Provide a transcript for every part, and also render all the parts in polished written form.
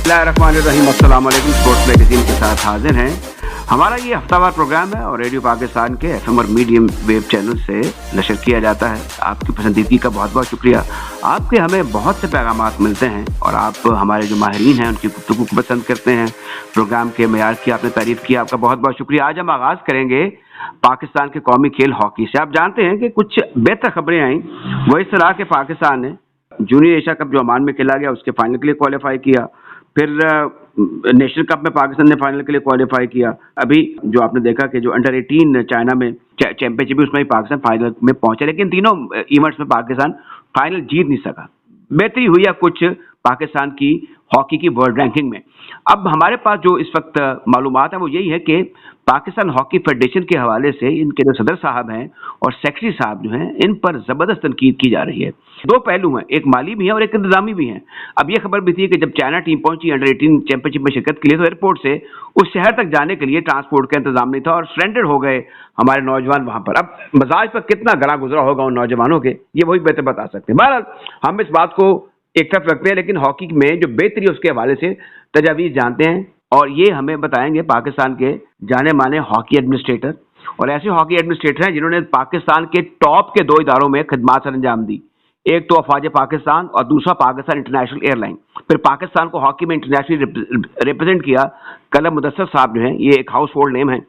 बिस्मिल्लाहिर्रहमानिर्रहीम। अस्सलाम वालेकुम। स्पोर्ट्स मैगजीन के साथ हाजिर हैं। हमारा ये हफ्तावार प्रोग्राम है और रेडियो पाकिस्तान के एफएम और मीडियम वेव चैनल से नशर किया जाता है। आपकी पसंदीदगी का बहुत बहुत शुक्रिया। आपके हमें बहुत से पैगामात मिलते हैं और आप हमारे जो माहिरीन हैं उनकी गुफ्तगू को पसंद करते हैं। प्रोग्राम के मेयार की आपने तारीफ की, आपका बहुत बहुत शुक्रिया। आज हम आगाज़ करेंगे पाकिस्तान के कौमी खेल हॉकी से। आप जानते हैं कि कुछ बेहतर खबरें आई वो इस तरह के पाकिस्तान ने जूनियर एशिया कप जो ओमान में खेला गया उसके फाइनल के लिए क्वालिफाई किया, फिर नेशनल कप में पाकिस्तान ने फाइनल के लिए क्वालिफाई किया। अभी जो आपने देखा कि जो अंडर 18 चाइना में चैंपियनशिप उसमें ही पाकिस्तान फाइनल में पहुंचा, लेकिन तीनों इवेंट्स में पाकिस्तान फाइनल जीत नहीं सका। बेहतरी हुई है कुछ पाकिस्तान की हॉकी की वर्ल्ड रैंकिंग में। अब हमारे पास जो इस वक्त मालूमात है वो यही है कि पाकिस्तान हॉकी फेडरेशन के हवाले से इनके जो सदर साहब हैं और सेक्रेटरी साहब जो हैं इन पर जबरदस्त तनकीद की जा रही है। दो पहलू हैं, एक माली भी है और एक इंतजामी भी है। अब ये खबर भी थी कि जब चाइना टीम पहुंची अंडर 18 चैंपियनशिप में शिरकत के लिए तो एयरपोर्ट से उस शहर तक जाने के लिए ट्रांसपोर्ट का इंतजाम नहीं था और स्ट्रैंडेड हो गए हमारे नौजवान वहां पर। अब मजाज पर कितना गला गुजरा होगा उन नौजवानों के, ये वही बेहतर बता सकते हैं। बहरहाल हम इस बात को एक तरफ रखते हैं, लेकिन हॉकी में जो बेहतरी उसके हवाले से तजावीज़ जानते हैं और ये हमें बताएंगे पाकिस्तान के जाने माने हॉकी एडमिनिस्ट्रेटर। और ऐसे हॉकी एडमिनिस्ट्रेटर हैं जिन्होंने पाकिस्तान के टॉप के दो इदारों में खिदमत अंजाम दी, एक तो अफवाज पाकिस्तान और दूसरा पाकिस्तान इंटरनेशनल एयरलाइन। फिर पाकिस्तान को हॉकी में इंटरनेशनली रिप्रेजेंट किया कलम मुदस्सर साहब जो हैं, ये एक हाउस होल्ड नेम है।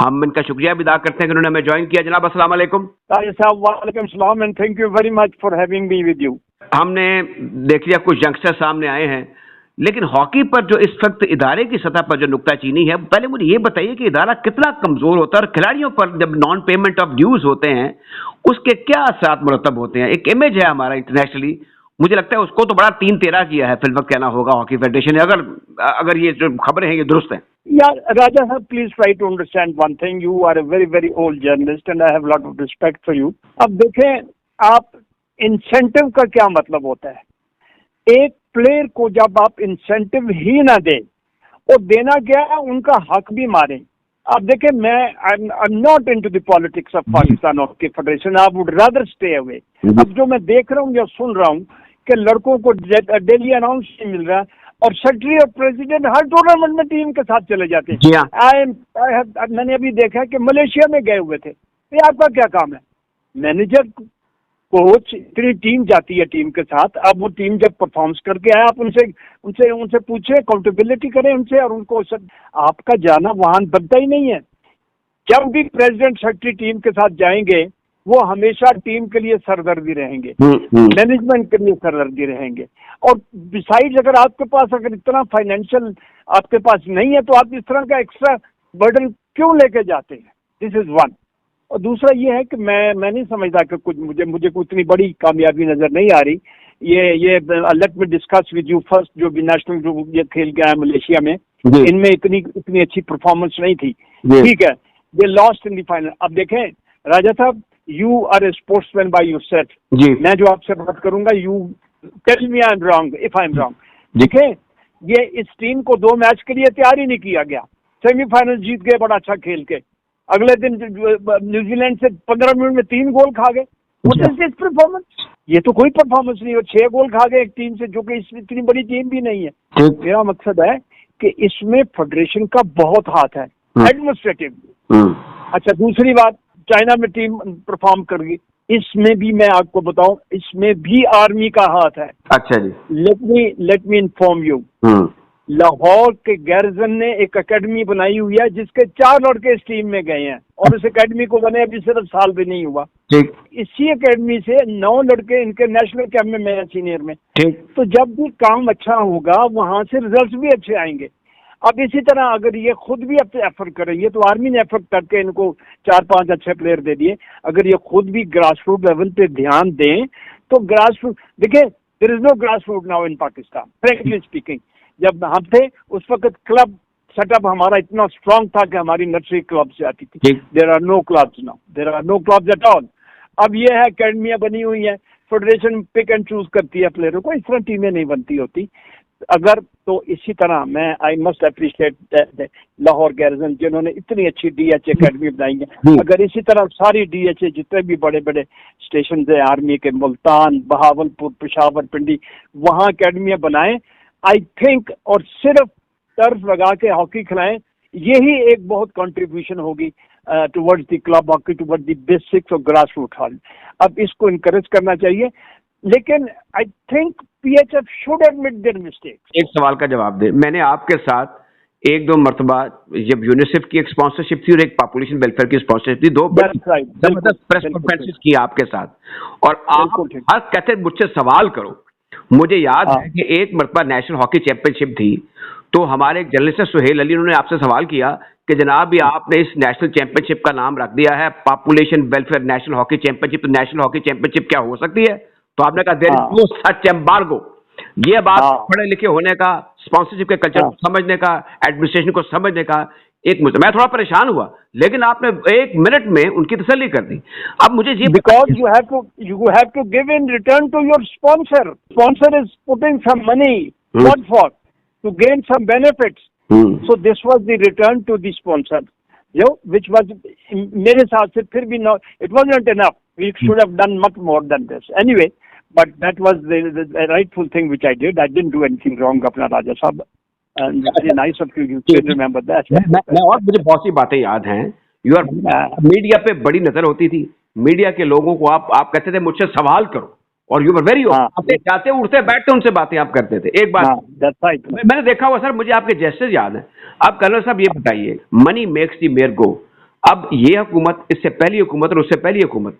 हम इनका शुक्रिया भी अदा करते हैं कि उन्होंने हमें ज्वाइन किया। जनाब अस्सलाम वालेकुम। वालेकुम सलाम and thank you very much for having me with you. हमने देख लिया कुछ यंगस्टर सामने आए हैं, लेकिन हॉकी पर जो इस वक्त इदारे की सतह पर जो नुक्ताचीनी है, पहले मुझे ये बताइए कि इदारा कितना कमजोर होता है और खिलाड़ियों पर जब नॉन पेमेंट ऑफ ड्यूज होते हैं उसके क्या असरात मुरतब होते हैं। एक इमेज है हमारा इंटरनेशनली, मुझे लगता है उसको तो बड़ा 3-13 किया है फिल वक्त कहना होगा हॉकी फेडरेशन ने, अगर ये जो खबरें हैं ये दुरुस्त हैं। यार Raja Sahab, please try to understand one thing, you are a very very old journalist and I have lot of respect for you. अब देखें, आप इंसेंटिव का क्या मतलब होता है। एक प्लेयर को जब आप इंसेंटिव ही ना दें और देना क्या है, उनका हक भी मारें। आप देखें, मैं I am not into the politics of Pakistan hockey federation, I would rather stay away. अब जो मैं देख रहा हूँ या सुन रहा हूँ कि लड़कों को डेली अनाउंस नहीं मिल रहा और सेक्रेटरी और प्रेसिडेंट हर टूर्नामेंट में टीम के साथ चले जाते हैं। मैंने अभी देखा कि मलेशिया में गए हुए थे। ये आपका क्या काम है? मैनेजर कोच इतनी टीम जाती है टीम के साथ, अब वो टीम जब परफॉर्म्स करके आए आप उनसे पूछे, अकाउंटेबिलिटी करें उनसे और उनको आपका जाना वहां बनता ही नहीं है। जब भी प्रेसिडेंट सेक्रेटरी टीम के साथ जाएंगे वो हमेशा टीम के लिए सरदर्दी रहेंगे, मैनेजमेंट के लिए सरदर्दी रहेंगे। और बिसाइड्स अगर इतना फाइनेंशियल आपके पास नहीं है तो आप इस तरह का एक्स्ट्रा बर्डन क्यों लेके जाते हैं? This is one. और दूसरा ये है कि मैं नहीं समझता कि कुछ मुझे कोई इतनी बड़ी कामयाबी नजर नहीं आ रही। ये let me discuss with you first, जो भी नेशनल जो ये खेल गया है मलेशिया में, इनमें इतनी अच्छी परफॉर्मेंस नहीं थी, ठीक है, ये लॉस्ट इन द फाइनल। अब देखें Raja Sahab, you are a sportsman by yourself. मैं जो आपसे बात करूंगा, you tell me I am wrong if I am wrong. देखें, ये इस टीम को 2 मैच के लिए तैयार ही नहीं किया गया, सेमीफाइनल जीत गए बड़ा अच्छा खेल के, अगले दिन न्यूजीलैंड से 15 मिनट में 3 गोल खा गए। परफॉर्मेंस, ये तो कोई परफॉर्मेंस नहीं। और 6 गोल खा गए एक टीम से जो कि इतनी बड़ी टीम भी नहीं है। मेरा मकसद है कि इसमें फेडरेशन का बहुत हाथ है, एडमिनिस्ट्रेटिव। अच्छा, दूसरी बात, चाइना में टीम परफॉर्म कर गई, इसमें भी मैं आपको बताऊं, इसमें भी आर्मी का हाथ है। अच्छा जी, let me inform you, Lahore के गैरिजन ने एक एकेडमी बनाई हुई है जिसके 4 लड़के इस टीम में गए हैं और उस एकेडमी को बने अभी सिर्फ साल भी नहीं हुआ। इसी एकेडमी से 9 लड़के इनके नेशनल कैंप में हैं, सीनियर में। तो जब भी काम अच्छा होगा वहां से रिजल्ट्स भी अच्छे आएंगे। अब इसी तरह अगर ये खुद भी अब एफर्ट कर रही है, तो आर्मी ने एफर्ट करके इनको 4-5 अच्छे प्लेयर दे दिए, अगर ये खुद भी ग्रास रूट लेवल पे ध्यान दें तो ग्रास रूट, देखिए there is no grass root now in Pakistan frankly speaking. जब हम थे उस वक्त क्लब सेटअप हमारा इतना स्ट्रांग था कि हमारी नर्सरी क्लब से आती थी। There are no clubs now, there are no clubs at all. अब ये है अकेडमियां बनी हुई है, फेडरेशन पिक एंड चूज करती है प्लेयरों को, इस तरह टीमें नहीं बनती होती। अगर तो इसी तरह मैं I must appreciate Lahore garrison जिन्होंने इतनी अच्छी डीएचए अकेडमी बनाई है। अगर इसी तरह सारी डीएचए जितने भी बड़े बड़े स्टेशन है आर्मी के, मुल्तान, बहावलपुर, पेशावर, पिंडी, वहाँ अकेडमियां बनाएं आई थिंक, और सिर्फ टर्फ लगा के हॉकी खिलाएं, यही एक बहुत कंट्रीब्यूशन होगी towards the club hockey, towards the basics of grass root hall. अब इसको इनकरेज करना चाहिए, लेकिन I think PHF should admit their mistakes. एक सवाल का जवाब दे, मैंने आपके साथ एक दो मरतबा जब यूनिसेफ की एक स्पॉन्सरशिप थी और एक पॉपुलेशन वेलफेयर की स्पॉन्सरशिप थी, दो जबरदस्त प्रेस कॉन्फ्रेंसेस की आपके साथ, और आप हर कहते मुझसे सवाल करो। मुझे याद है कि एक मरतबा नेशनल हॉकी चैंपियनशिप थी, तो हमारे एक जर्नलिस्ट सुहेल अली, उन्होंने आपसे सवाल किया कि जनाब ये आपने इस नेशनल चैंपियनशिप का नाम रख दिया है population welfare national hockey championship, तो नेशनल हॉकी चैंपियनशिप क्या हो सकती है? तो आपने कहा there is no such embargo. ये बात पढ़े लिखे होने का, स्पॉन्सरशिप के कल्चर को समझने का, एडमिनिस्ट्रेशन को समझने का एक मुद्दा। मैं थोड़ा परेशान हुआ, लेकिन आपने एक मिनट में उनकी तसल्ली कर दी। अब मुझे ये because you have to give in return to your sponsor. Sponsor is putting some money what for, to gain some benefits. So this was the return to the sponsor, which was मेरे हिसाब से फिर भी not, it was not enough, we should have done much more than this anyway, but that was the rightful thing which I did. I didn't do anything wrong, अपना राजा साहब, and very nice of you, you can remember that. मैं और मुझे बहुत सी बातें याद हैं। Media पे बड़ी नजर होती थी, मीडिया के लोगों को आप कहते थे मुझसे सवाल करो, और यू वर वेरी ओपन, जाते उठते बैठते उनसे बातें आप करते थे। एक बात मैंने देखा हुआ सर, मुझे आपके जेस्चर्स याद है। अब कर्नल साहब ये बताइए, मनी मेक्स द मेयर गो। अब ये हुकूमत, इससे पहली हुकूमत और उससे पहली हुकूमत,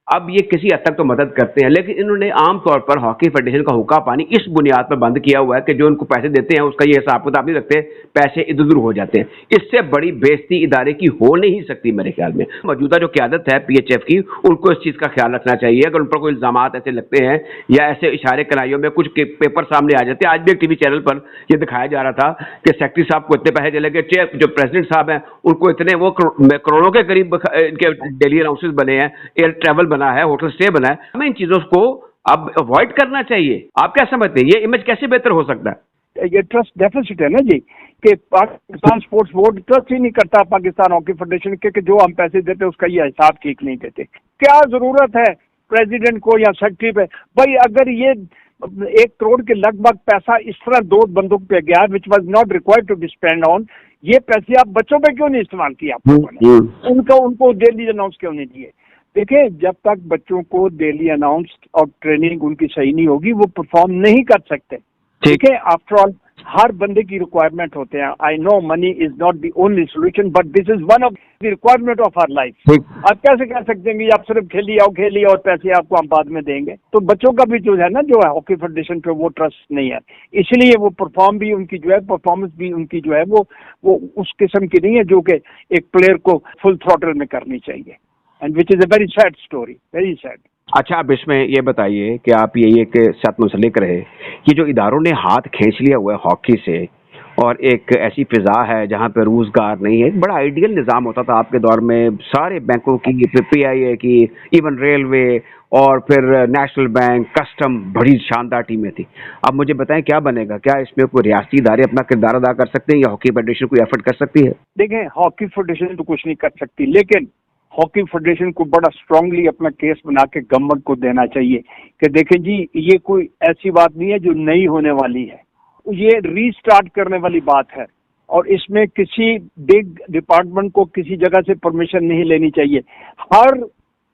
अब ये किसी हद तक तो मदद करते हैं, लेकिन इन्होंने आमतौर पर हॉकी फेडरेशन का हुक्का पानी इस बुनियाद पर बंद किया हुआ है कि जो उनको पैसे देते हैं उसका ये हिसाब किताब नहीं रखते, पैसे इधर उधर हो जाते हैं। इससे बड़ी बेइज्जती इदारे की हो नहीं सकती मेरे ख्याल में। मौजूदा जो क़यादत है पीएचएफ की, उनको इस चीज़ का ख्याल रखना चाहिए। अगर उन पर कोई इल्जामात ऐसे लगते हैं या ऐसे इशारे कनाइयों में कुछ पेपर सामने आ जाते हैं, आज भी एक टीवी चैनल पर यह दिखाया जा रहा था कि सेक्रेटरी साहब को इतने पैसे चले गए, जो प्रेसिडेंट साहब हैं उनको इतने, वो करोड़ों के करीब इनके डेली अलाउंसेस बने हैं, एयर ट्रैवल बना है, होटल स्टे बना है। हमें इन चीजों को अब अवॉइड करना चाहिए। आप क्या समझते हैं, ये इमेज कैसे बेहतर हो सकता है? ये ट्रस्ट डेफिसिट है ना जी, कि पाकिस्तान स्पोर्ट्स बोर्ड ट्रस्ट ही नहीं करता पाकिस्तान हॉकी फेडरेशन के, जो हम पैसे देते हैं उसका ये हिसाब ठीक नहीं देते। क्या जरूरत है प्रेसिडेंट को या सेक्रेटरी पे? भाई अगर ये 1 करोड़ के लगभग पैसा इस तरह दो बंदूक पे गया, which was not required to be spend on, ये पैसे आप बच्चों पे क्यों नहीं इस्तेमाल किया आप लोगों ने? उनको डेली अनाउंस क्यों नहीं दिए? देखिए, जब तक बच्चों को डेली अनाउंस और ट्रेनिंग उनकी सही नहीं होगी, वो परफॉर्म नहीं कर सकते। ठीक है, आफ्टर ऑल हर बंदे की रिक्वायरमेंट होते हैं। I know money is not the only solution, but this is one of the requirement of our life. आप कैसे कह सकते हैं कि आप सिर्फ खेलिए और पैसे आपको हम बाद में देंगे? तो बच्चों का भी जो है ना, जो है हॉकी फेडरेशन पे, वो ट्रस्ट नहीं है, इसलिए वो परफॉर्म भी उनकी जो है, परफॉर्मेंस भी उनकी जो है वो उस किस्म की नहीं है जो कि एक प्लेयर को फुल थ्रॉटल में करनी चाहिए, and which is a very sad story, very sad. अच्छा, अब इसमें ये बताइए कि आप ये एक साथ मुंसलिक रहे कि जो इदारों ने हाथ खींच लिया हुआ है हॉकी से, और एक ऐसी फिजा है जहाँ पे रोजगार नहीं है। एक बड़ा आइडियल निज़ाम होता था आपके दौर में, सारे बैंकों की, पीआईए की, इवन रेलवे और फिर नेशनल बैंक, कस्टम, बड़ी शानदार टीमें थी। अब मुझे बताएं क्या बनेगा? क्या इसमें कोई रियासती इदारे अपना किरदार अदा कर सकते हैं या हॉकी फेडरेशन कोई एफर्ट कर सकती है? देखें, हॉकी फेडरेशन तो कुछ नहीं कर सकती, लेकिन हॉकी फेडरेशन को बड़ा स्ट्रांगली अपना केस बना के गवर्नमेंट को देना चाहिए कि देखें जी, ये कोई ऐसी बात नहीं है जो नई होने वाली है, ये रीस्टार्ट करने वाली बात है, और इसमें किसी बिग डिपार्टमेंट को किसी जगह से परमिशन नहीं लेनी चाहिए। हर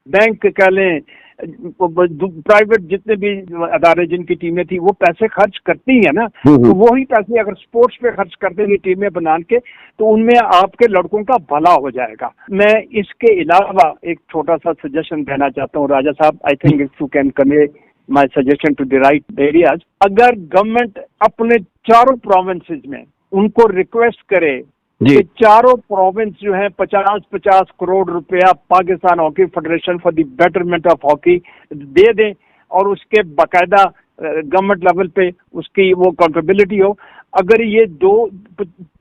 बैंक कह लें, प्राइवेट जितने भी अदारे जिनकी टीमें थी, वो पैसे खर्च करती है ना, तो वही पैसे अगर स्पोर्ट्स पे खर्च कर देंगे टीमें बना के, तो उनमें आपके लड़कों का भला हो जाएगा। मैं इसके अलावा एक छोटा सा सजेशन देना चाहता हूँ Raja Sahab, I think if you can convey my suggestion to the right areas. अगर गवर्नमेंट अपने चारों प्रोविंसेस में उनको रिक्वेस्ट करे कि चारों प्रोविंस जो है 50-50 करोड़ रुपया Pakistan hockey federation for the betterment of hockey दे दें, और उसके बाकायदा गवर्नमेंट लेवल पे उसकी वो अकाउंटेबिलिटी हो, अगर ये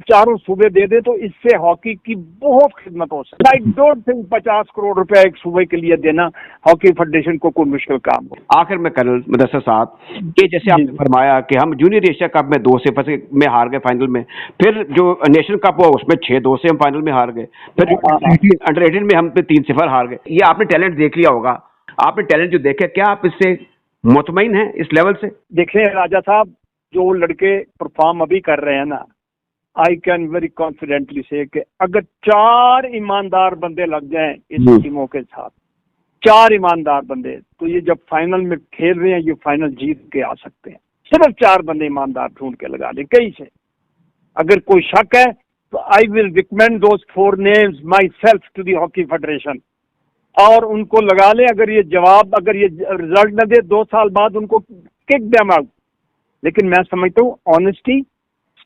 चारों सूबे दे दे तो इससे हॉकी की बहुत खिदमत हो सकती है। आई डोंट थिंक 50 करोड़ रुपया एक सूबे के लिए देना हॉकी फेडरेशन को कोई मुश्किल काम हो। आखिर में कर्नल मुदस्सिर साहब, ये जैसे आपने फरमाया कि हम जूनियर एशिया कप में 2-0 में हार गए फाइनल में, फिर जो नेशनल कप हुआ उसमें 6-2 से हम फाइनल में हार गए, फिर अंडर 18 में हम 3-0 हार गए। ये आपने टैलेंट देख लिया होगा, आपने टैलेंट जो देखे, क्या आप इससे मुतमईन हैं इस लेवल से? देखिए राजा साहब, जो लड़के परफॉर्म अभी कर रहे हैं ना, आई कैन वेरी कॉन्फिडेंटली से कि अगर 4 ईमानदार बंदे लग जाएं इस टीमों के साथ, 4 ईमानदार बंदे, तो ये जब फाइनल में खेल रहे हैं ये फाइनल जीत के आ सकते हैं। सिर्फ 4 बंदे ईमानदार ढूंढ के लगा लें कहीं से। अगर कोई शक है तो I will recommend those 4 names myself to the hockey federation, और उनको लगा लें। अगर ये रिजल्ट न दे 2 साल बाद, उनको किक देम आउट। लेकिन मैं समझता हूँ ऑनेस्टी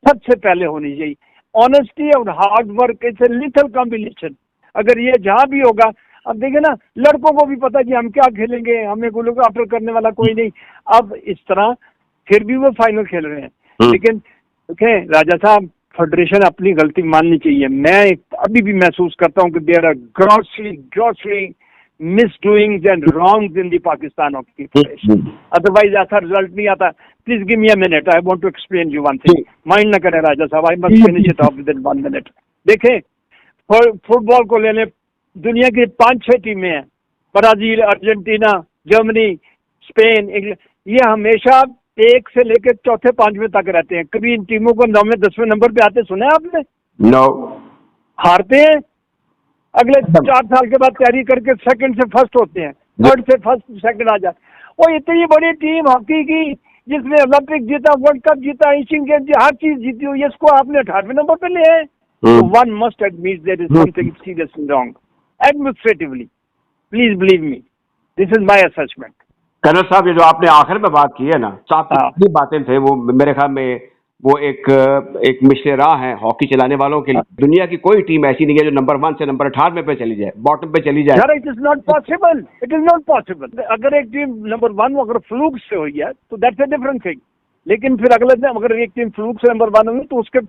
सबसे पहले होनी चाहिए। ऑनेस्टी और hard work is a little combination. अगर ये जहां भी होगा, अब देखिए ना, लड़कों को भी पता है कि हम क्या खेलेंगे, हमें को लोग आफ्टर करने वाला कोई नहीं। अब इस तरह फिर भी वो फाइनल खेल रहे हैं। लेकिन देखें राजा साहब, फेडरेशन अपनी गलती माननी चाहिए। मैं अभी भी महसूस करता हूँ कि there are grossly misdoings and wrongs in the Pakistan Hockey Federation. Otherwise ऐसा रिजल्ट नहीं आता। Please give me a minute. I want to explain you one thing. Mind ना करें राजा साहब, I must finish it off within 1 minute. देखें, football को ले लें, दुनिया की 5-6 टीमें हैं, Brazil, Argentina, Germany, Spain, England, ये हमेशा 1 से लेकर चौथे 5वें तक रहते हैं। कभी इन टीमों को 9वें 10वें नंबर पे आते सुना है आपने? नो। हारते हैं, अगले 4 साल के बाद तैयारी करके सेकंड से फर्स्ट होते हैं, थर्ड से फर्स्ट सेकंड आ जाते। वो इतनी बड़ी टीम हॉकी की, जिसने ओलंपिक जीता, वर्ल्ड कप जीता, एशियन गेम जीता, हर चीज जीती हुई, इसको आपने 18वें नंबर पे ले आए। One must admit there is something seriously wrong administratively. Please believe me, this is my assessment. Colonel Sahab, ये जो आपने आखिर में बात की है ना, 4 बातें थे वो, मेरे ख्याल में वो एक मिशले राह है हॉकी चलाने वालों के लिए। दुनिया की कोई टीम ऐसी नहीं है जो नंबर 1 से नंबर 18 पे चली जाए, बॉटम पे चली जाए। It is not possible, it is not possible. अगर एक टीम नंबर 1 अगर फ्लूक से हुई है तो दैट्स अ डिफरेंट थिंग। लेकिन फिर अगले दिन अगर एक टीम फ्लूक से नंबर 1 हुई तो उसके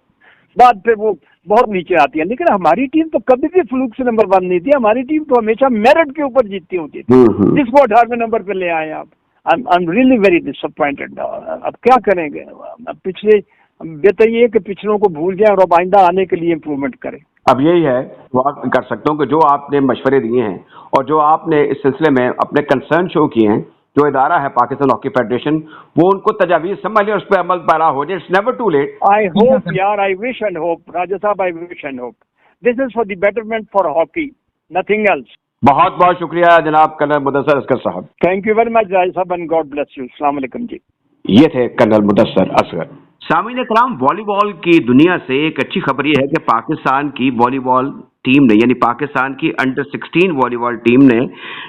बाद फिर वो बहुत नीचे आती है। लेकिन हमारी टीम तो कभी भी फ्लूक से नंबर 1 नहीं थी। हमारी टीम तो हमेशा मेरिट के ऊपर जीतती होती थी, जिसको 18वें नंबर पे ले आए आप। I am really very disappointed. अब क्या करेंगे? अब पिछले बेहतर ये है कि पिछलों को भूल जाए और अब आइंदा आने के लिए इम्प्रूवमेंट करें। अब यही है दुआ कर सकता हूँ कि जो आपने मशवरे दिए हैं और जो आपने इस सिलसिले में अपने कंसर्न शो किए हैं, जो इदारा है पाकिस्तान हॉकी फेडरेशन, वो उनको तजावीज़ समझ ले और उस पर अमल पैरा हो जाए। It's never too late. I hope यार, I wish and hope Raja Sahab, I wish and hope this is for the betterment for hockey, nothing else. बहुत बहुत शुक्रिया जनाब colonel Mudassar Asghar Sahab. Thank you very much Raja Sahab and God bless you. अस्सलाम वालेकुम जी। ये थे colonel Mudassar Asghar. सामीन कराम, वॉलीबॉल की दुनिया से एक अच्छी खबर यह है कि पाकिस्तान की वॉलीबॉल टीम ने, यानी पाकिस्तान की अंडर 16 वॉलीबॉल टीम ने,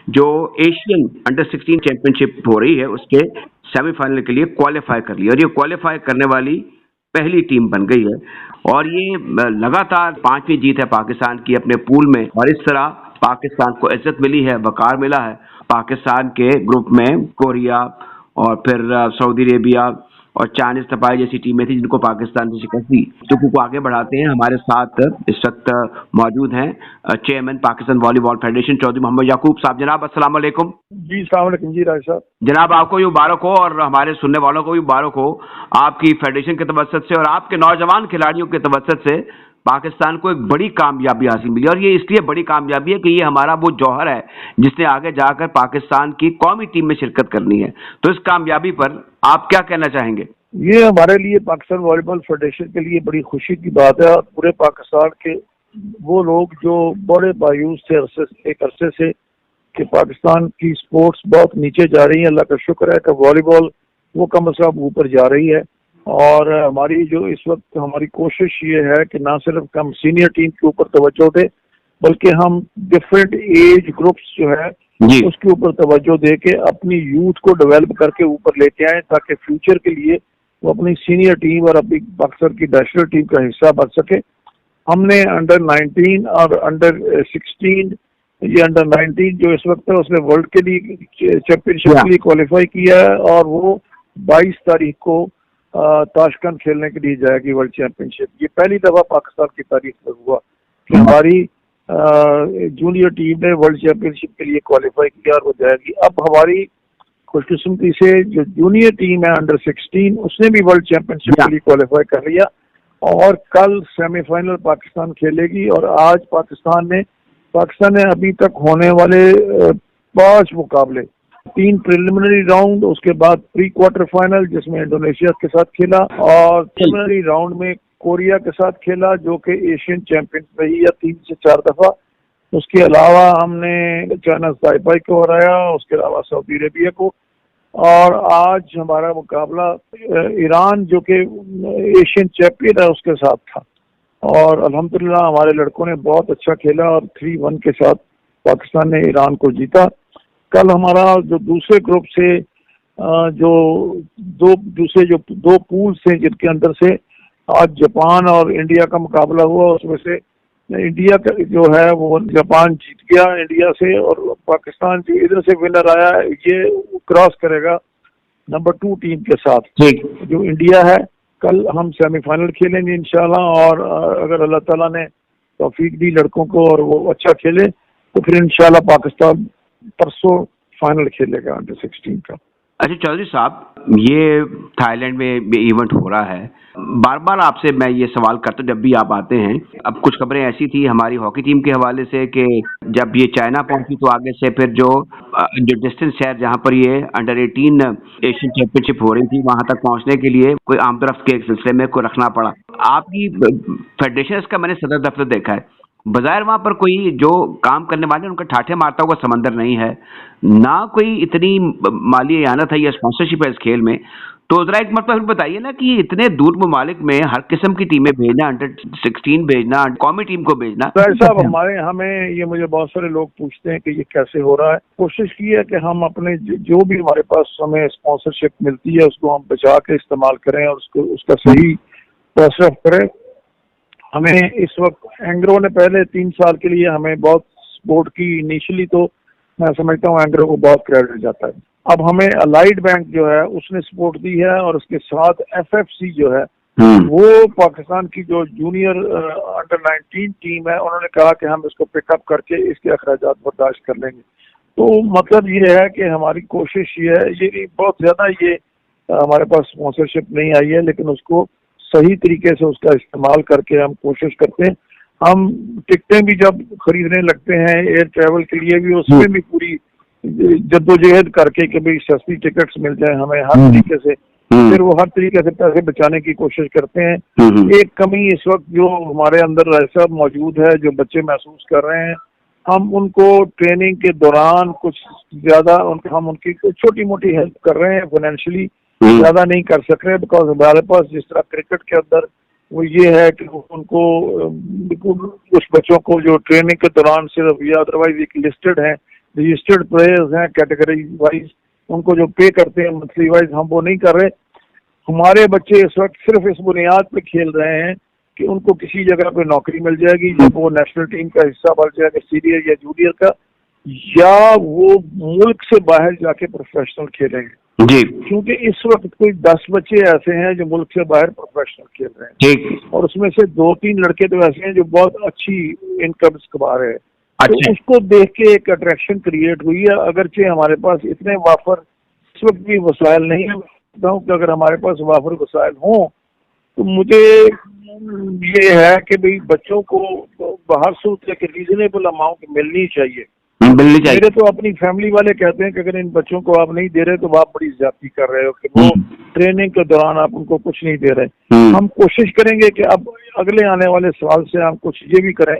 जो एशियन अंडर 16 चैंपियनशिप हो रही है उसके सेमीफाइनल के लिए क्वालिफाई कर लिया, और ये क्वालिफाई करने वाली पहली टीम बन गई है। और ये लगातार 5वीं जीत है पाकिस्तान की अपने पूल में, और इस तरह पाकिस्तान को इज्जत मिली है, वकार मिला है। पाकिस्तान के ग्रुप में कोरिया और फिर सऊदी अरेबिया और चाइनीज तपाई जैसी टीमें थी जिनको पाकिस्तान की शिकस्त दी। चुकू को आगे बढ़ाते हैं, हमारे साथ इस वक्त मौजूद हैं chairman Pakistan volleyball federation Chaudhry Mohammad Yaqoob साहब। जनाब अस्सलाम वालेकुम। जी अस्सलाम वालेकुम जी राज साहब। जनाब आपको भी मुबारक हो और हमारे सुनने वालों को भी मुबारक हो। आपकी फेडरेशन के तवज्जुह से और आपके नौजवान खिलाड़ियों के तवज्जुह से पाकिस्तान को एक बड़ी कामयाबी हासिल मिली, और ये इसलिए बड़ी कामयाबी है कि ये हमारा वो जौहर है जिसने आगे जाकर पाकिस्तान की कौमी टीम में शिरकत करनी है। तो इस कामयाबी पर आप क्या कहना चाहेंगे? ये हमारे लिए पाकिस्तान वॉलीबॉल फेडरेशन के लिए बड़ी खुशी की बात है, और पूरे पाकिस्तान के वो लोग जो बड़े बायूस थे एक अरसे से कि पाकिस्तान की स्पोर्ट्स बहुत नीचे जा रही है, अल्लाह का शुक्र है कि वॉलीबॉल वो कम से कम ऊपर जा रही है। और हमारी जो इस वक्त हमारी कोशिश ये है कि ना सिर्फ हम सीनियर टीम के ऊपर तवज्जो दें, बल्कि हम डिफरेंट एज ग्रुप्स जो है उसके ऊपर तवज्जो दे के अपनी यूथ को डेवलप करके ऊपर लेके आए, ताकि फ्यूचर के लिए वो अपनी सीनियर टीम और अपनी पाकिस्तान की नेशनल टीम का हिस्सा बन सके। हमने अंडर 19 और अंडर 16, ये अंडर 19 जो इस वक्त है उसने वर्ल्ड के लिए चैंपियनशिप के लिए क्वालिफाई किया है, और वो 22 तारीख को ताशकंद खेलने के लिए जाएगी वर्ल्ड चैंपियनशिप। ये पहली दफा पाकिस्तान की तारीख में हुआ कि हमारी जूनियर टीम ने वर्ल्ड चैंपियनशिप के लिए क्वालिफाई किया और वो जाएगी। अब हमारी खुशकिस्मती से जो जूनियर टीम है अंडर 16 उसने भी वर्ल्ड चैंपियनशिप के लिए क्वालिफाई कर लिया, और कल सेमीफाइनल पाकिस्तान खेलेगी। और आज पाकिस्तान ने अभी तक होने वाले 5 मुकाबले 3 प्रिलिमिनरी राउंड, उसके बाद प्री क्वार्टर फाइनल जिसमें इंडोनेशिया के साथ खेला, और प्रिलिमिनरी राउंड में कोरिया के साथ खेला जो कि एशियन चैंपियन रही है 3 से 4 दफा। उसके अलावा हमने चाइना ताइपाई को हराया, उसके अलावा सऊदी अरेबिया को, और आज हमारा मुकाबला ईरान जो कि एशियन चैंपियन है उसके साथ था। और अल्हम्दुलिल्लाह हमारे लड़कों ने बहुत अच्छा खेला और 3-1 के साथ पाकिस्तान ने ईरान को जीता। कल हमारा जो दूसरे ग्रुप से जो दो पूल्स हैं जिनके अंदर से आज जापान और इंडिया का मुकाबला हुआ, उसमें से इंडिया का जो है वो जापान जीत गया इंडिया से, और पाकिस्तान जो इधर से विनर आया है ये क्रॉस करेगा नंबर 2 टीम के साथ जो इंडिया है। कल हम सेमीफाइनल खेलेंगे इंशाल्लाह, और अगर अल्लाह ताला ने तौफीक दी लड़कों को और वो अच्छा खेले तो फिर इंशाल्लाह पाकिस्तान परसों फाइनल खेलेगा अंडर 16 का। अच्छा चौधरी साहब, ये थाईलैंड में इवेंट हो रहा है, बार बार आपसे मैं ये सवाल करता हूँ जब भी आप आते हैं। अब कुछ खबरें ऐसी थी हमारी हॉकी टीम के हवाले से कि जब ये चाइना पहुंची तो आगे से फिर जो डिस्टेंस शहर जहाँ पर ये अंडर 18 एशियन चैंपियनशिप हो रही थी वहां तक पहुंचने के लिए कोई आमतरफ के सिलसिले में को रखना पड़ा। आपकी फेडरेशन का मैंने सदर दफ्तर देखा है, बजाय वहां पर कोई जो काम करने वाले उनका ठाठे मारता हुआ समंदर नहीं है, ना कोई इतनी माली यानत है या स्पॉन्सरशिप है इस खेल में। तो जरा एक मतलब बताइए ना कि इतने दूर ममालिक में हर किस्म की टीमें भेजना, अंडर 16 भेजना, कौमी टीम को भेजना। साहब हमारे हमें ये मुझे बहुत सारे लोग पूछते हैं कि ये कैसे हो रहा है। कोशिश की है कि हम अपने जो भी हमारे पास हमें स्पॉन्सरशिप मिलती है उसको हम बचा के इस्तेमाल करें और उसका सही पैसा करें। हमें इस वक्त एंग्रो ने पहले 3 साल के लिए हमें बहुत सपोर्ट की। इनिशियली तो मैं समझता हूँ एंग्रो को बहुत क्रेडिट जाता है। अब हमें अलाइड बैंक जो है उसने सपोर्ट दी है, और उसके साथ एफएफसी जो है वो पाकिस्तान की जो जूनियर अंडर 19 टीम है उन्होंने कहा कि हम इसको पिकअप करके इसके अखराजात बर्दाश्त कर लेंगे। तो मतलब ये है कि हमारी कोशिश ये है, ये बहुत ज्यादा ये हमारे पास स्पॉन्सरशिप नहीं आई है, लेकिन उसको सही तरीके से उसका इस्तेमाल करके हम कोशिश करते हैं। हम टिकटें भी जब खरीदने लगते हैं एयर ट्रेवल के लिए भी, उसमें भी पूरी जद्दोजहद करके कि भाई सस्ती टिकट्स मिल जाए हमें हर तरीके से, फिर वो हर तरीके से पैसे बचाने की कोशिश करते हैं। एक कमी इस वक्त जो हमारे अंदर ऐसा मौजूद है जो बच्चे महसूस कर रहे हैं, हम उनको ट्रेनिंग के दौरान कुछ ज्यादा हम उनकी छोटी मोटी हेल्प कर रहे हैं, फाइनेंशियली ज्यादा नहीं कर सक रहे, बिकॉज हमारे पास जिस तरह क्रिकेट के अंदर वो ये है कि उनको कुछ बच्चों को जो ट्रेनिंग के दौरान सिर्फ या अदरवाइज एक लिस्टेड है, रजिस्टर्ड प्लेयर्स हैं कैटेगरी वाइज, उनको जो पे करते हैं मंथली वाइज, हम वो नहीं कर रहे। हमारे बच्चे इस वक्त सिर्फ इस बुनियाद पे खेल रहे हैं कि उनको किसी जगह पे नौकरी मिल जाएगी जब वो नेशनल टीम का हिस्सा बन जाएगा, सीनियर या जूनियर का, या वो मुल्क से बाहर जाके प्रोफेशनल खेलेंगे जी। क्योंकि इस वक्त कोई 10 बच्चे ऐसे हैं जो मुल्क से बाहर प्रोफेशनल खेल रहे हैं ठीक, और उसमें से 2-3 लड़के तो ऐसे हैं जो बहुत अच्छी इनकम कमा रहे हैं। अच्छा। तो उसको देख के एक अट्रैक्शन क्रिएट हुई है। अगरचे हमारे पास इतने वाफर इस वक्त भी वसाइल नहीं है, कि अगर हमारे पास वाफर वसाइल हों तो मुझे ये है कि भाई बच्चों को बाहर से एक रीजनेबल अमाउंट मिलनी चाहिए। मेरे तो अपनी फैमिली वाले कहते हैं कि अगर इन बच्चों को आप नहीं दे रहे तो आप बड़ी ज्यादती कर रहे हो कि वो ट्रेनिंग के दौरान आप उनको कुछ नहीं दे रहे। हम कोशिश करेंगे कि अब अगले आने वाले साल से हम कुछ ये भी करें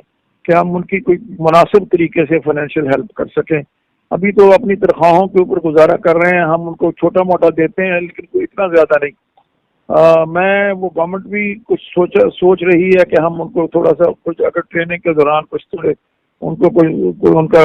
कि हम उनकी कोई मुनासिब तरीके से फाइनेंशियल हेल्प कर सकें। अभी तो अपनी तनख्वाहों के ऊपर गुजारा कर रहे हैं, हम उनको छोटा मोटा देते हैं लेकिन कोई इतना ज्यादा नहीं। मैं वो गवर्नमेंट भी कुछ सोच रही है कि हम उनको थोड़ा सा कुछ अगर ट्रेनिंग के दौरान कुछ थोड़े उनको कोई उनका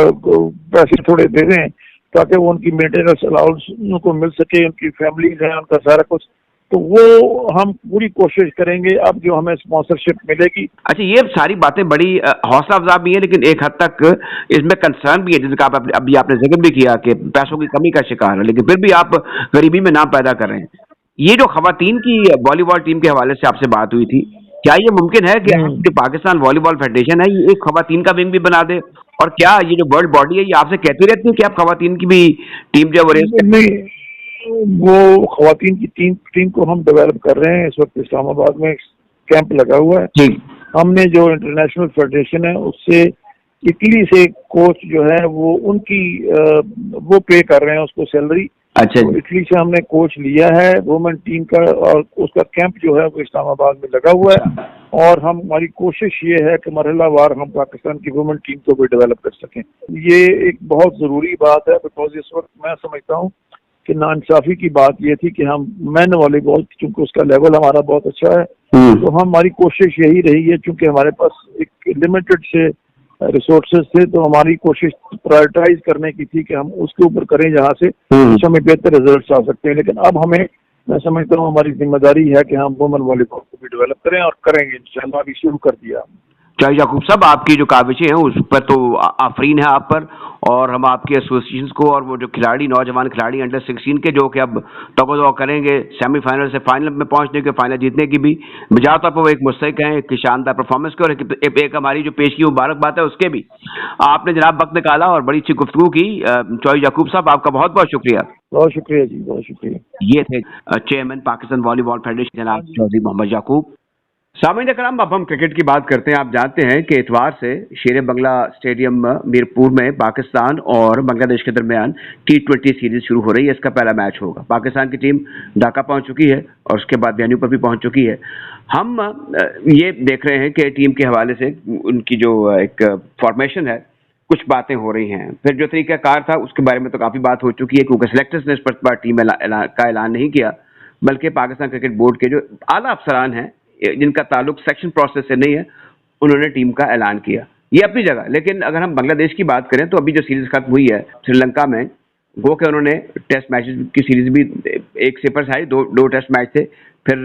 पैसे थोड़े दे दें ताकि वो उनकी मेंटेनेंस अलाउंस उनको मिल सके, उनकी फैमिलीज है उनका सारा कुछ, तो वो हम पूरी कोशिश करेंगे अब जो हमें स्पॉन्सरशिप मिलेगी। अच्छा, ये सारी बातें बड़ी हौसला अफजा भी है लेकिन एक हद तक इसमें कंसर्न भी है, जिसका आप अभी आपने जिक्र भी किया कि पैसों की कमी का शिकार है, लेकिन फिर भी आप गरीबी में नाम पैदा कर रहे हैं। ये जो खवातीन की वॉलीबॉल टीम के हवाले से आपसे बात हुई थी, क्या ये मुमकिन है कि जो पाकिस्तान वॉलीबॉल फेडरेशन है ये एक खवातीन का विंग भी बना दे, और क्या ये जो वर्ल्ड बॉडी है ये आपसे कहती रहती है कि आप खवातीन की भी टीम जो नहीं, वो खवातीन की टीम को हम डेवलप कर रहे हैं। इस वक्त इस्लामाबाद में कैंप लगा हुआ है। हमने जो इंटरनेशनल फेडरेशन है उससे इटली से कोच जो है वो उनकी वो पे कर रहे हैं उसको सैलरी। अच्छा तो इटली से हमने कोच लिया है वुमेन टीम का, और उसका कैंप जो है वो इस्लामाबाद में लगा हुआ है, और हमारी कोशिश ये है कि मरहलावार हम पाकिस्तान की वुमेन टीम को भी डेवलप कर सकें। ये एक बहुत ज़रूरी बात है, बिकॉज इस वक्त मैं समझता हूँ कि नाइंसाफ़ी की बात ये थी कि हम मैन वॉलीबॉल, चूंकि उसका लेवल हमारा बहुत अच्छा है, तो हमारी कोशिश यही रही है, चूंकि हमारे पास एक लिमिटेड से रिसोर्सेज थे, तो हमारी कोशिश प्रायोरिटाइज करने की थी कि हम उसके ऊपर करें जहाँ से हमें बेहतर रिजल्ट आ सकते हैं। लेकिन अब हमें, मैं समझता हूँ हमारी जिम्मेदारी है कि हम वुमेन वॉलीबॉल को भी डेवलप करें, और करेंगे इंशाल्लाह। अभी शुरू कर दिया। शाहिद याकूब साहब, आपकी जो काविशें हैं उस पर तो आफरीन है आप पर, और हम आपके एसोसिएशन को और वो जो खिलाड़ी, नौजवान खिलाड़ी अंडर 16 के जो कि अब तगो करेंगे सेमीफाइनल से फाइनल में पहुंचने के, फाइनल जीतने की भी बजाय तौर पर वो एक मुस्तहिक हैं एक शानदार परफॉर्मेंस के, और एक हमारी जो पेश की मुबारकबाद है उसके भी। आपने जनाब वक्त निकाला और बड़ी अच्छी गुफ्तगू की। शाहिद याकूब साहब, आपका बहुत बहुत शुक्रिया। बहुत शुक्रिया जी, बहुत शुक्रिया। ये थे चेयरमैन पाकिस्तान वॉलीबॉल फेडरेशन जनाब चौधरी मोहम्मद याकूब। सामईन कराम, अब हम क्रिकेट की बात करते हैं। आप जानते हैं कि इतवार से शेर बंगला स्टेडियम मीरपुर में पाकिस्तान और बांग्लादेश के दरमियान T20 सीरीज शुरू हो रही है। इसका पहला मैच होगा। पाकिस्तान की टीम ढाका पहुंच चुकी है और उसके बाद वेन्यू पर भी पहुंच चुकी है। हम ये देख रहे हैं कि टीम के हवाले से उनकी जो एक फॉर्मेशन है, कुछ बातें हो रही हैं। फिर जो तरीकाकार था उसके बारे में तो काफ़ी बात हो चुकी है, क्योंकि सेलेक्टर्स ने इस पर टीम का ऐलान नहीं किया, बल्कि पाकिस्तान क्रिकेट बोर्ड के जो आला अफसरान हैं जिनका ताल्लुक सेक्शन प्रोसेस से नहीं है, उन्होंने टीम का ऐलान किया। ये अपनी जगह। लेकिन अगर हम बांग्लादेश की बात करें तो अभी जो सीरीज खत्म हुई है श्रीलंका में, गो के उन्होंने टेस्ट मैचेस की सीरीज भी 1 सिफर से हारी, दो टेस्ट मैच थे, फिर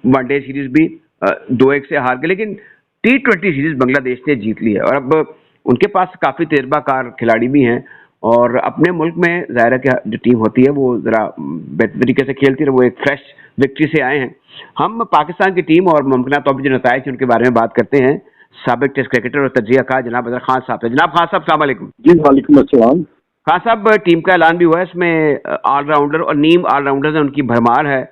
वनडे सीरीज भी 2-1 से हार गए। लेकिन T20 सीरीज बांग्लादेश ने जीत ली है, और अब उनके पास काफ़ी तजुर्बाकार खिलाड़ी भी हैं, और अपने मुल्क में ज़ाहिर है कि जो टीम होती है वो ज़रा बेहतर तरीके से खेलती है, वो एक फ्रेश विक्ट्री से आए हैं। हम पाकिस्तान की टीम और मुमकिन तौर पर जो नताइज उनके बारे में बात करते हैं साबिक टेस्ट क्रिकेटर और तजज़ियाकार जनाब अजहर खान साहब से। जनाब खान साहब, अस्सलाम वालेकुम। जी वालेकुम अस्सलाम। खान साहब, टीम का ऐलान भी हुआ है, इसमें ऑलराउंडर और नीम ऑलराउंडर है, उनकी भरमार है।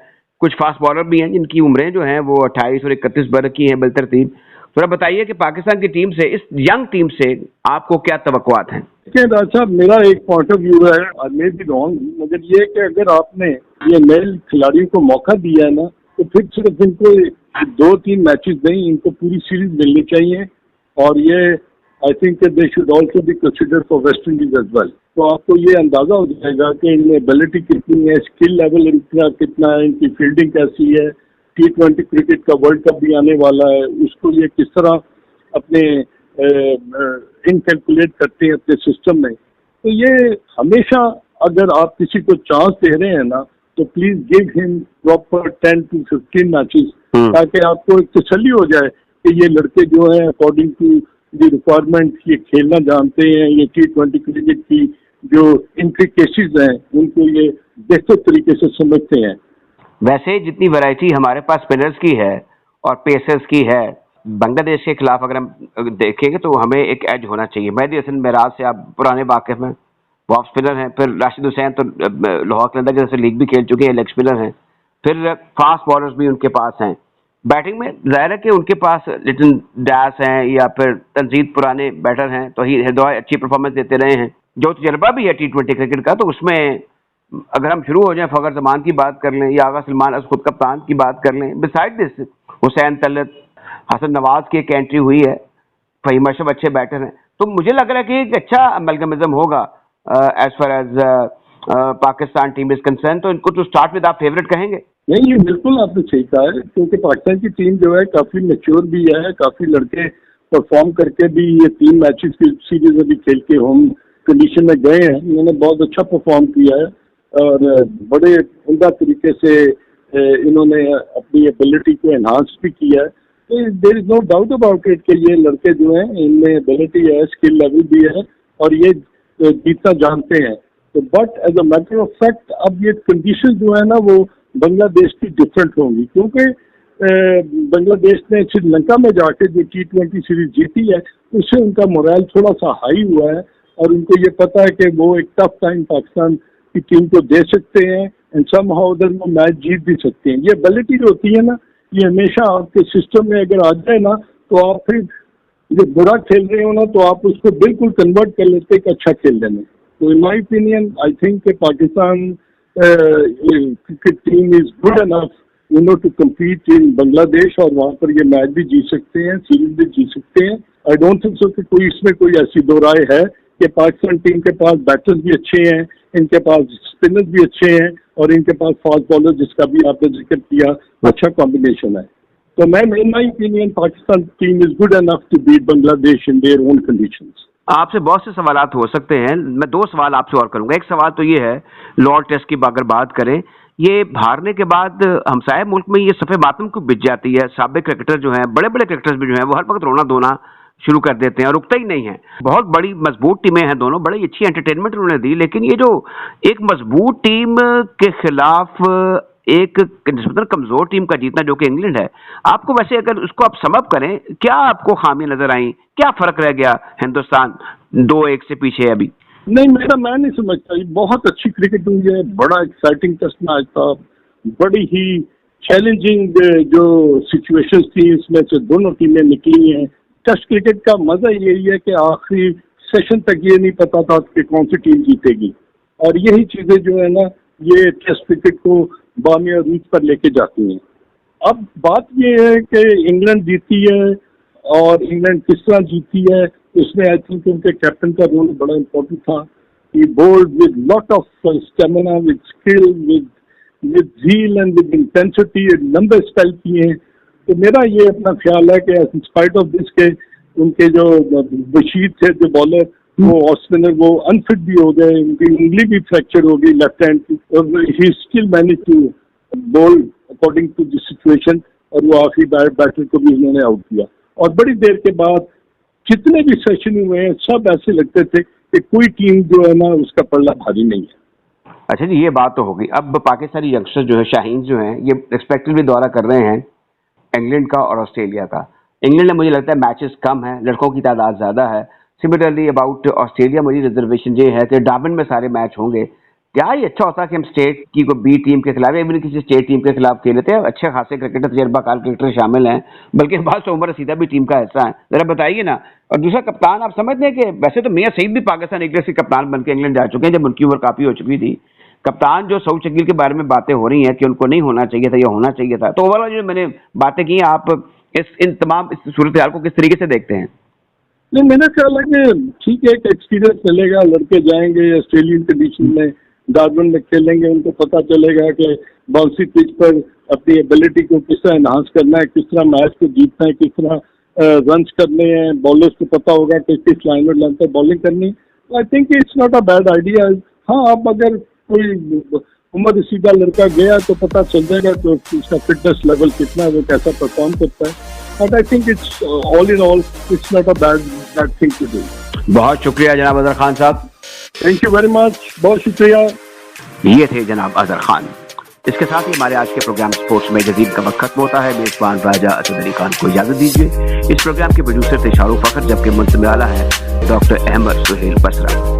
कुछ फास्ट बॉलर भी हैं जिनकी उम्रें जो हैं वो 28 और 31 बरस की हैं बिलतरतीब। थोड़ा बताइए कि पाकिस्तान की टीम से, इस यंग टीम से आपको क्या तवक्कुआत हैं? राज साहब, मेरा एक पॉइंट ऑफ व्यू है, आई मे बी रॉन्ग, मगर ये कि अगर आपने ये नए खिलाड़ियों को मौका दिया है ना, तो फिर सिर्फ इनको 2-3 मैचेस नहीं, इनको पूरी सीरीज मिलनी चाहिए। और ये I think they should also be considered for West Indies as well. तो आपको ये अंदाजा हो जाएगा कि इनमें एबिलिटी कितनी है, स्किल लेवल इनका कितना है, इनकी फील्डिंग कैसी है। T20 क्रिकेट का वर्ल्ड कप भी आने वाला है, उसको ये किस तरह अपने इनकैलकुलेट करते हैं अपने सिस्टम में। तो ये हमेशा, अगर आप किसी को चांस दे रहे हैं ना, तो please give him proper 10 to 15 matches, ताकि आपको एक तसल्ली हो जाए कि ये लड़के जो हैं अकॉर्डिंग टू द रिक्वायरमेंट ये खेलना जानते हैं, ये T20 क्रिकेट की जो इंट्रिकेसीज हैं उनको ये बेहतर तरीके से समझते हैं। वैसे जितनी वैरायटी हमारे पास स्पिनर्स की है और पेसर्स की है, बांग्लादेश के खिलाफ अगर हम देखेंगे तो हमें एक एज होना चाहिए। मेहदी हसन मेराज से आप पुराने वाकिफ में, वो ऑफ स्पिनर हैं। फिर राशिद हुसैन तो लाहौर कलंदर जैसे लीग भी खेल चुके हैं, लेग स्पिनर हैं। फिर फास्ट बॉलर्स भी उनके पास हैं। बैटिंग में जाहिर है कि उनके पास लिटन डैस हैं या फिर तंजीद पुराने बैटर हैं, तो हृदय अच्छी परफॉर्मेंस देते रहे हैं। जो तजर्बा भी है T20 क्रिकेट का, तो उसमें अगर हम शुरू हो जाएं, फखर जमान की बात कर लें या आगा सलमान अस खुद कप्तान की बात कर लें, बिसाइड दिस हुसैन तलत, हसन नवाज की एक एंट्री हुई है, फहीम अशरफ अच्छे बैटर हैं। तो मुझे लग रहा है कि एक अच्छा अमलगमिज्म होगा as far as Pakistan team is concern. तो इनको टू स्टार्ट विद आप फेवरेट कहेंगे? नहीं, ये बिल्कुल आपने सही कहा है, क्योंकि पाकिस्तान की टीम जो है काफी मैच्योर भी है, काफी लड़के परफॉर्म करके भी ये 3 मैचेस की सीरीज अभी खेल के होम कंडीशन में गए हैं। इन्होंने बहुत अच्छा परफॉर्म किया है और बड़े उम्दा तरीके से इन्होंने अपनी एबिलिटी को एनहांस भी किया है। तो there is no doubt about it कि ये लड़के जो हैं इनमें एबिलिटी है, स्किल लेवल भी है और ये जीतना जानते हैं। तो but as a matter of fact अब ये कंडीशन जो है ना वो बांग्लादेश की डिफरेंट होंगी, क्योंकि बांग्लादेश ने श्रीलंका में जाके जो T20 सीरीज जीती है उससे उनका मोरल थोड़ा सा हाई हुआ है और उनको ये पता है कि वो एक टफ टाइम पाकिस्तान की टीम को दे सकते हैं एंड समहाउ उधर वो मैच जीत भी सकते हैं। ये एबिलिटी जो होती है ना, ये हमेशा आपके सिस्टम में अगर आ जाए ना, तो आप फिर जब बुरा खेल रहे हो ना तो आप उसको बिल्कुल कन्वर्ट कर लेते एक अच्छा खेल लेने। तो in my opinion I think Pakistan cricket team is good enough to compete in Bangladesh, और वहाँ पर ये मैच भी जीत सकते हैं, सीरीज भी जीत सकते हैं। आई डोंट थिंक सो कि कोई इसमें कोई ऐसी दो राय है कि पाकिस्तान टीम के पास बैटर्स भी अच्छे हैं, इनके पास स्पिनर्स भी अच्छे हैं, और इनके पास फास्ट बॉलर जिसका भी आपने जिक्र किया अच्छा कॉम्बिनेशन है। तो मैं in my opinion Pakistan team is good enough to beat Bangladesh in their own conditions. आपसे बहुत से सवालात हो सकते हैं, मैं दो सवाल आपसे और करूंगा। एक सवाल तो ये है, लॉर्ड टेस्ट की अगर बात करें, ये हारने के बाद हमसाया मुल्क में ये सफ़े मातम को बिछ जाती है। साबिक क्रिकेटर जो हैं, बड़े बड़े क्रिकेटर्स भी जो हैं, वो हर वक्त रोना धोना शुरू कर देते हैं और रुकता ही नहीं है। बहुत बड़ी मजबूत टीमें हैं दोनों, बड़ी अच्छी एंटरटेनमेंट उन्होंने दी, लेकिन ये जो एक मजबूत टीम के खिलाफ एक निस्बतन कमजोर टीम का जीतना जो कि इंग्लैंड है, आपको वैसे अगर उसको आप समअप करें, क्या आपको खामियां नजर आई, क्या फर्क रह गया हिंदुस्तान 2-1 से पीछे है अभी? नहीं, मैं नहीं समझता। ये बहुत अच्छी क्रिकेट हुई है, बड़ा एक्साइटिंग टेस्ट मैच था, बड़ी ही चैलेंजिंग जो सिचुएशंस थी इसमें से दोनों टीमें निकली हैं। टेस्ट क्रिकेट का मजा यही है कि आखिरी सेशन तक ये नहीं पता था कि कौन सी टीम जीतेगी, और यही चीजें जो है ना ये टेस्ट क्रिकेट को बामिया रूट पर लेके जाती हैं। अब बात ये है कि इंग्लैंड जीती है, और इंग्लैंड किस तरह जीती है उसमें आई थिंक उनके कैप्टन का रोल बड़ा इम्पोर्टेंट था। He bowled with lot of stamina, with skill, with zeal and with intensity, लंबे स्पेल किए हैं। तो मेरा ये अपना ख्याल है कि इन स्पाइट ऑफ दिस के उनके जो बशीर थे जो बॉलर, वो और स्पिनर वो अनफिट भी हो गए, उनकी उंगली भी फ्रैक्चर हो गई लेफ्ट हैंड की, और he still manage to bowl according to the situation, और वो आखिरी बैटर को भी उन्होंने आउट किया। और बड़ी देर के बाद जितने भी सेशन हुए हैं सब ऐसे लगते थे कि कोई टीम जो है ना उसका पल्ला भारी नहीं है। अच्छा जी, ये बात तो होगी। अब पाकिस्तानी यंगस्टर जो है, शाहीन जो हैं, ये एक्सपेक्टेडली दौरा कर रहे हैं इंग्लैंड का और ऑस्ट्रेलिया का। इंग्लैंड में मुझे लगता है मैचेस कम हैं, लड़कों की तादाद ज़्यादा है। सिमिलरली अबाउट ऑस्ट्रेलिया मेरी रिजर्वेशन ये है कि डार्बिन में सारे मैच होंगे। क्या ये अच्छा होता है कि हम स्टेट की कोई बी टीम के खिलाफ या इवन किसी स्टेट टीम के खिलाफ खेलते हैं? अच्छे खासे क्रिकेटर, तजर्बाकार क्रिकेटर शामिल हैं, बल्कि बात तो उमर रसीदा भी टीम का हिस्सा है। जरा बताइए ना। और दूसरा, कप्तान आप समझते हैं कि वैसे तो मियां सईद भी पाकिस्तान इंग्लैंड के कप्तान बन के इंग्लैंड जा चुके हैं जब उनकी उम्र काफी हो चुकी थी। कप्तान जो सऊद शकील के बारे में बातें हो रही हैं कि उनको नहीं होना चाहिए था या होना चाहिए था, तो ओवरऑल जो मैंने बातें की, आप इन तमाम सूरत हाल को किस तरीके से देखते हैं? नहीं, मेरा ख्याल है कि ठीक है, एक एक्सपीरियंस मिलेगा, लड़के जाएंगे ऑस्ट्रेलियन कंडीशन में, डार्बिन में खेलेंगे, उनको पता चलेगा कि बाउंसी पिच पर अपनी एबिलिटी को किस तरह एनहांस करना है, किस तरह मैच को जीतना है, किस तरह रन्स करने हैं। बॉलर्स को पता होगा कि किस लाइन और लेंथ पर बॉलिंग करनी। आई think it's not a bad idea. हाँ, अब अगर कोई उमर रसीदा लड़का गया तो पता चल जाएगा तो उसका फिटनेस लेवल कितना है, वो कैसा परफॉर्म करता है। But I think it's all in all it's not a bad thing to do. बहुत शुक्रिया जनाब अजहर खान साहब। थैंक यू वेरी मच, बहुत शुक्रिया। ये थे जनाब अजहर खान। इसके साथ ही हमारे आज के प्रोग्राम स्पोर्ट्स में जदीद का वक्त खत्म होता है। मेजबान राजा असद अली खान को इजाजत दीजिए। इस प्रोग्राम के प्रोड्यूसर थे शाहरुख फखर, जबकि मुंतज़िम आला है डॉक्टर अहमद सुहेल बसरा।